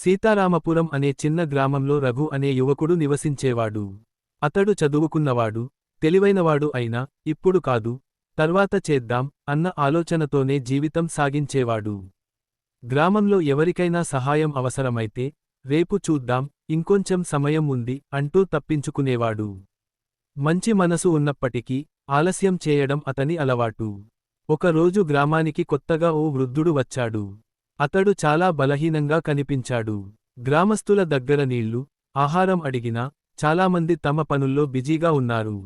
సీతారామపురం అనే చిన్న గ్రామంలో రఘు అనే యువకుడు నివసించేవాడు. అతడు చదువుకున్నవాడు, తెలివైనవాడు అయినా, ఇప్పుడు కాదు, తర్వాత చేద్దాం అన్న ఆలోచనతోనే జీవితం సాగించేవాడు. గ్రామంలో ఎవరికైనా సహాయం అవసరమైతే, రేపు చూద్దాం, ఇంకొంచెం సమయం ఉంది అంటూ తప్పించుకునేవాడు. మంచి మనసు ఉన్నప్పటికీ, ఆలస్యం చేయడం అతని అలవాటు. ఒకరోజు గ్రామానికి కొత్తగా ఓ వృద్ధుడు వచ్చాడు. అతడు చాలా బలహీనంగా కనిపించాడు. గ్రామస్తుల దగ్గర నీళ్లు, ఆహారం అడిగినా, చాలామంది తమ పనుల్లో బిజీగా ఉన్నారు.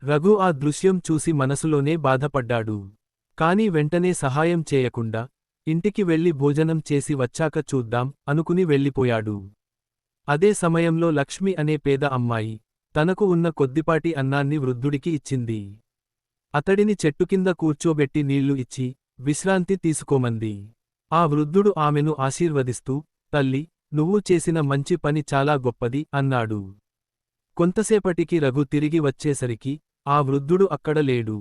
రఘు ఆ దృశ్యం చూసి మనసులోనే బాధపడ్డాడు. కాని వెంటనే సహాయం చేయకుండా, ఇంటికి వెళ్లి భోజనం చేసి వచ్చాక చూద్దాం అనుకుని వెళ్ళిపోయాడు. అదే సమయంలో లక్ష్మి అనే పేద అమ్మాయి, తనకు ఉన్న కొద్దిపాటి అన్నాన్ని వృద్ధుడికి ఇచ్చింది. అతడిని చెట్టుకింద కూర్చోబెట్టి నీళ్లు ఇచ్చి, విశ్రాంతి తీసుకోమంది. ఆ వృద్ధుడు ఆమెను ఆశీర్వదిస్తూ, తల్లి, నువ్వు చేసిన మంచి పని చాలా గొప్పది అన్నాడు. కొంతసేపటికి రఘు తిరిగి వచ్చేసరికి, ఆ వృద్ధుడు అక్కడ లేడు.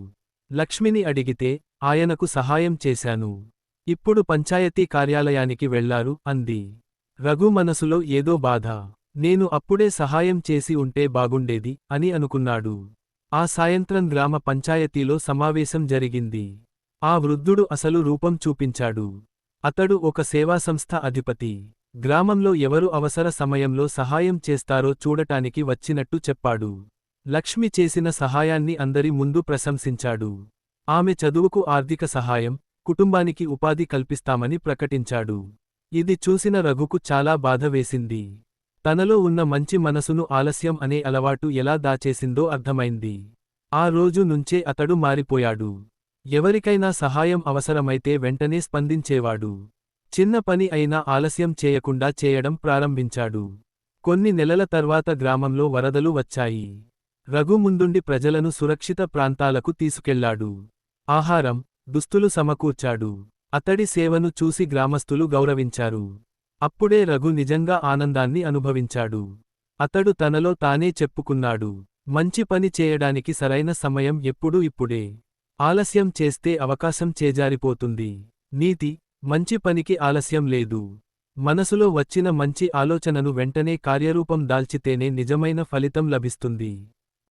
లక్ష్మిని అడిగితే, ఆయనకు సహాయం చేశాను. ఇప్పుడు పంచాయతీ కార్యాలయానికి వెళ్లారు అంది. రఘు మనసులో ఏదో బాధ. నేను అప్పుడే సహాయం చేసి ఉంటే బాగుండేది అని అనుకున్నాడు. ఆ సాయంత్రం గ్రామ పంచాయతీలో సమావేశం జరిగింది. ఆ వృద్ధుడు అసలు రూపం చూపించాడు. అతడు ఒక సేవా సంస్థ అధిపతి. గ్రామంలో ఎవరు అవసర సమయంలో సహాయం చేస్తారో చూడటానికి వచ్చినట్టు చెప్పాడు. లక్ష్మి చేసిన సహాయాన్ని అందరి ముందు ప్రశంసించాడు. ఆమె చదువుకు ఆర్థిక సహాయం, కుటుంబానికి ఉపాధి కల్పిస్తామని ప్రకటించాడు. ఇది చూసిన రఘుకు చాలా బాధ వేసింది. తనలో ఉన్న మంచి మనసును ఆలస్యం అనే అలవాటు ఎలా దాచేసిందో అర్థమైంది. ఆ రోజు నుంచే అతడు మారిపోయాడు. ఎవరికైనా సహాయం అవసరమైతే వెంటనే స్పందించేవాడు. చిన్న పని అయినా ఆలస్యం చేయకుండా చేయడం ప్రారంభించాడు. కొన్ని నెలల తర్వాత గ్రామంలో వరదలు వచ్చాయి. రఘు ముందుండి ప్రజలను సురక్షిత ప్రాంతాలకు తీసుకెళ్లాడు. ఆహారం, దుస్తులు సమకూర్చాడు. అతడి సేవను చూసి గ్రామస్తులు గౌరవించారు. అప్పుడే రఘు నిజంగా ఆనందాన్ని అనుభవించాడు. అతడు తనలో తానే చెప్పుకున్నాడు, మంచి పని చేయడానికి సరైన సమయం ఎప్పుడూ ఇప్పుడే. ఆలస్యం చేస్తే అవకాశం చేజారిపోతుంది. నీతి: మంచి పనికి ఆలస్యం లేదు. మనసులో వచ్చిన మంచి ఆలోచనను వెంటనే కార్యరూపం దాల్చితేనే నిజమైన ఫలితం లభిస్తుంది.